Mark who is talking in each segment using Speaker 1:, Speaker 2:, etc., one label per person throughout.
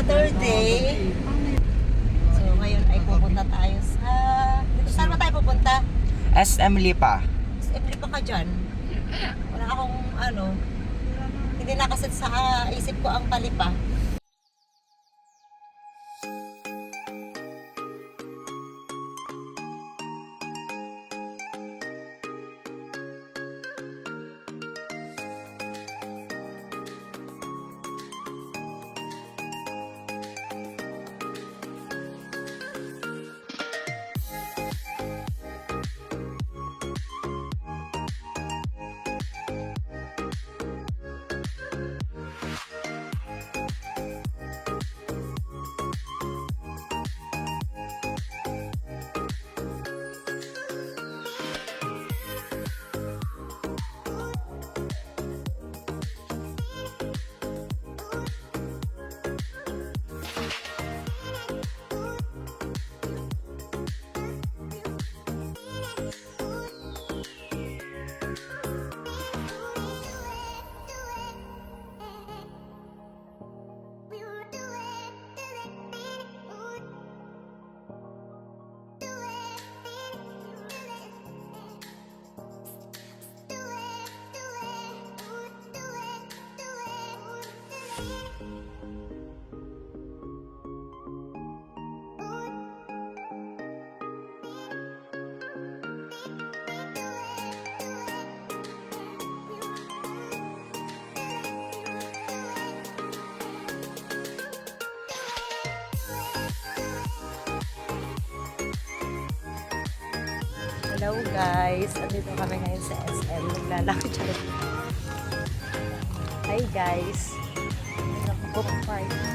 Speaker 1: Saturday. So ngayon ay pupunta tayo sa... Saan ba tayo pupunta?
Speaker 2: SM Lipa.
Speaker 1: SM pa ka dyan. Wala akong hindi nakaset sa isip ko ang Palipa. Hello guys, andito kami ngayon sa SM. Naglalakad siya. Hi guys.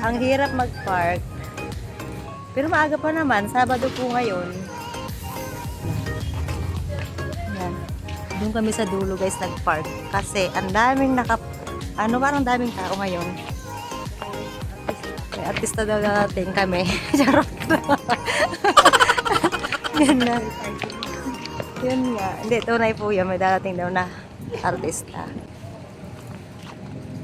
Speaker 1: Ang hirap mag-park. Pero maaga pa naman, Sabado po ngayon. Yan. Doon kami sa dulo guys nag-park. Kasi ang daming parang daming tao ngayon. May artista daw natin kami. Charot. Yan na. Yun nga. Hindi, tunay po yan. May darating daw na artista.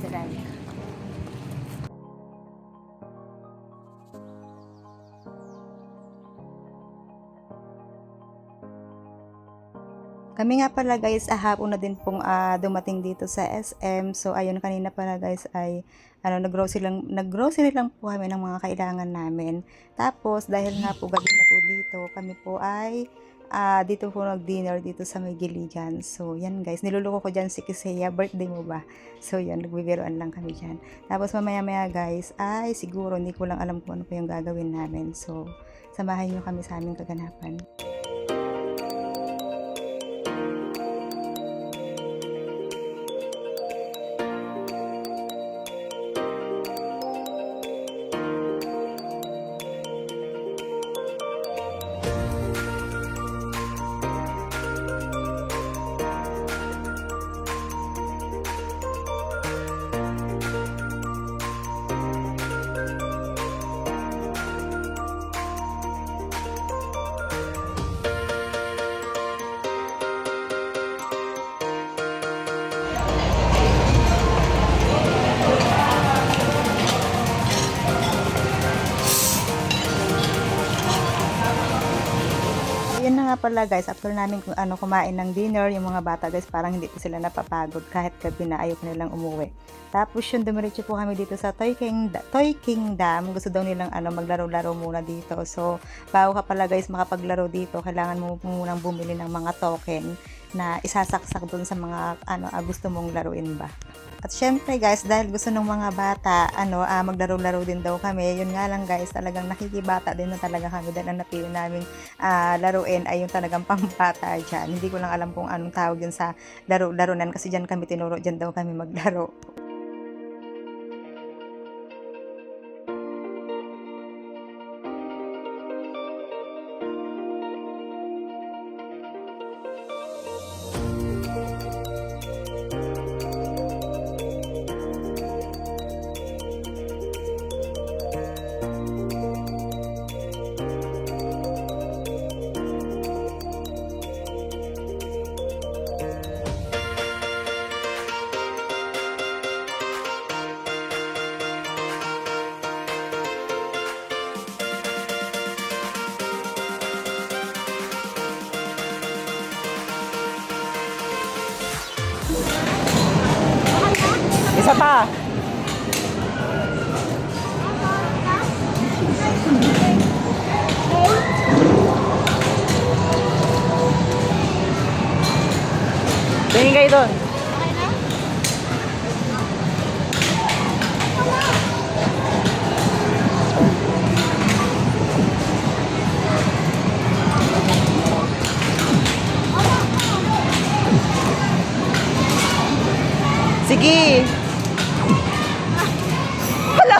Speaker 1: Salamat. Kami nga pala guys, hapon na din pong dumating dito sa SM. So ayun, kanina pala guys ay nag-grocery lang po kami ng mga kailangan namin. Tapos dahil nga po gabi na po dito, kami po ay dito po nag-dinner dito sa may Giligan. So, yan guys. Niluloko ko dyan si Kisaya. Birthday mo ba? So, yan. Nagbibiroan lang kami dyan. Tapos, mamaya-maya guys, ay siguro hindi ko lang alam kung ano pa yung gagawin namin. So, samahan nyo kami sa aming kaganapan. Yan na nga pala guys, after namin kumain ng dinner, yung mga bata guys parang hindi po sila napapagod kahit gabi na ayaw nilang umuwi. Tapos yun, dumiretso po kami dito sa Toy Kingdom. Gusto daw nilang maglaro-laro muna dito. So, bago ka pala guys makapaglaro dito, kailangan mo munang bumili ng mga token na isasaksak dun sa mga gusto mong laruin ba. At syempre guys, dahil gusto ng mga bata, maglaro-laro din daw kami. Yun nga lang guys, talagang nakikibata din na talaga kami dahil ang napili namin laruin ay yung talagang pambata dyan. Hindi ko lang alam kung anong tawag yun sa laro-larunan kasi dyan kami tinuro, dyan daw kami maglaro.
Speaker 2: Isa pa. Tingin kayo doon. Sige. Wala.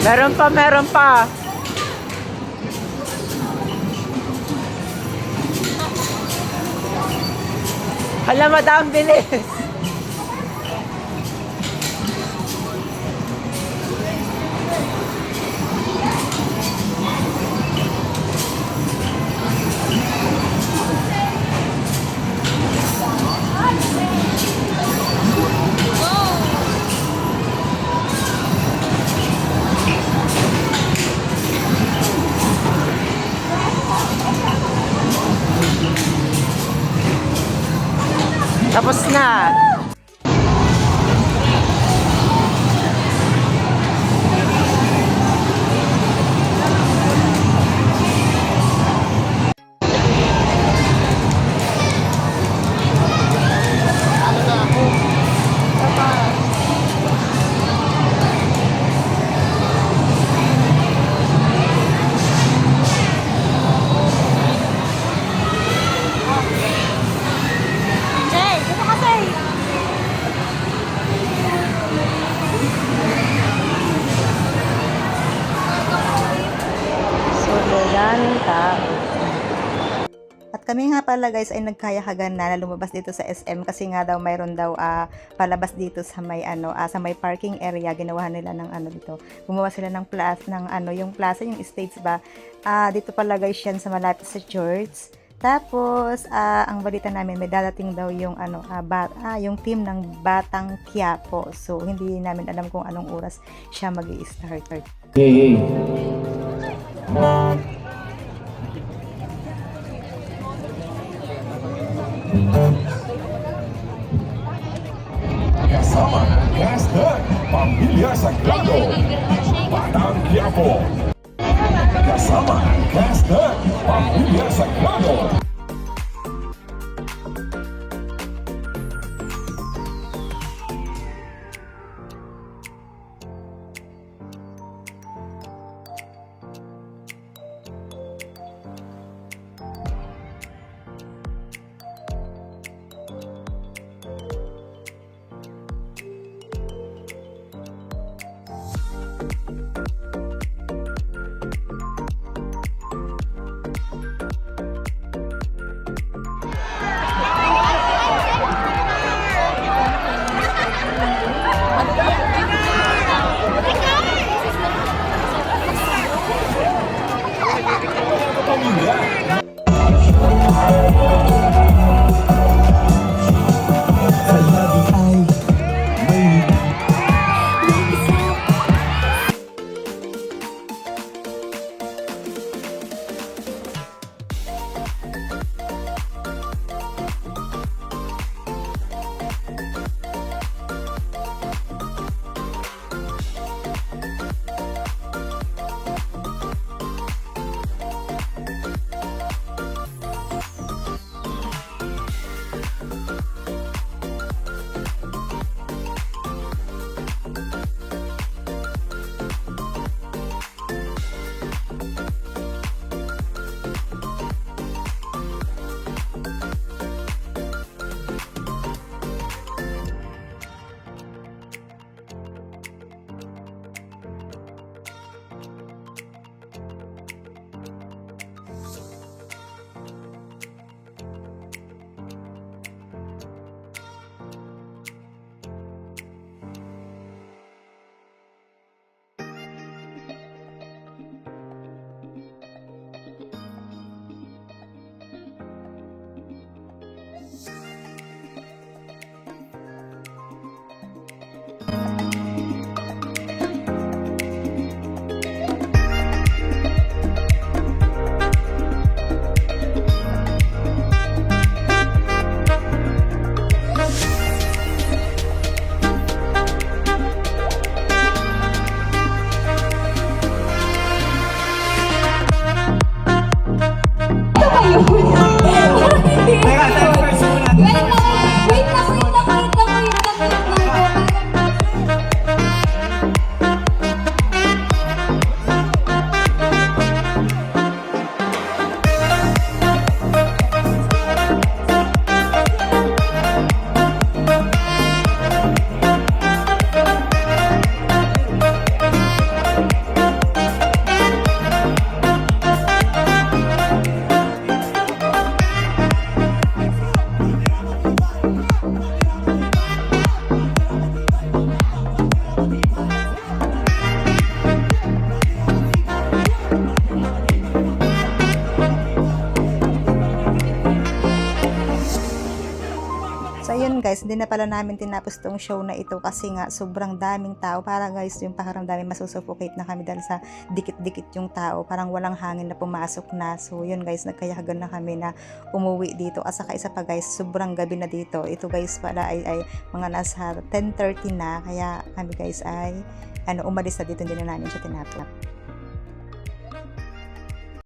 Speaker 2: Meron pa, meron pa. Hala, madam, bilis. Tapos na.
Speaker 1: At kami nga pala guys ay nagkayakagan na lumabas dito sa SM kasi nga daw mayroon daw palabas dito sa may sa may parking area. Ginawa nila ng dito. Gumawa sila ng yung plaza, yung States ba. Dito pala guys yan sa malapit sa church. Tapos ang balita namin may dadating daw yung yung team ng Batang Quiapo. So hindi namin alam kung anong oras siya mag-i-start.
Speaker 3: Hey. Kasama Gaston, Pamilya Sagrado, Batang Quiapo. Kasama Gaston, Pamilya Sagrado.
Speaker 1: guys, hindi na pala namin tinapos tong show na ito kasi nga sobrang daming tao. Para guys, yung pakiramdam masusuffocate na kami dahil sa dikit-dikit yung tao. Parang walang hangin na pumasok na. So yun guys, nagkayagan na kami na umuwi dito. At saka isa pa guys, sobrang gabi na dito. Ito guys pala ay mga nasa 10:30 na. Kaya kami guys ay umalis na dito, hindi na namin siya tinapos.